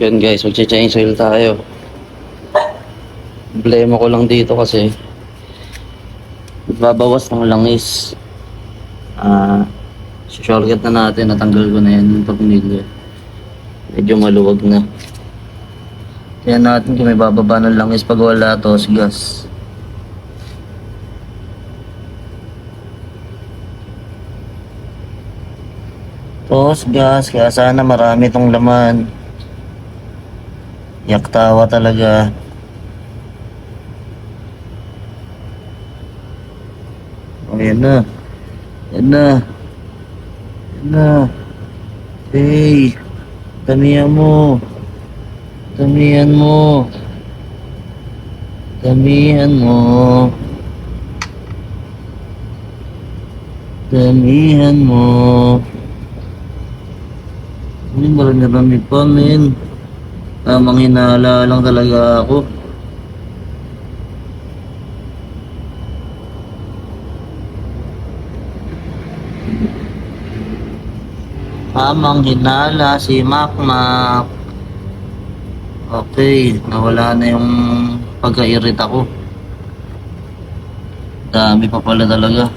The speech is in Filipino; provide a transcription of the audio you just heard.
Yun guys, magche-change oil tayo. Problema ko lang dito kasi babawas ng langis. Shortcut na natin, natanggal ko na yan yung tornilyo. Medyo maluwag na. Kaya natin kung may bababa ng langis pag wala tos gas. Tos gas, kaya sana marami tong laman. Yaktawa talaga. Oh, yan na. Yan na. Yan na. Hey, tamihan mo. Tamihan mo. Tamihan mo. Damihan mo. Hindi marami pa, men. Tamang hinala lang talaga ako. Tamang hinala si Makmak. Okay, nawala na yung pagka-irita ko. Dami pa pala talaga.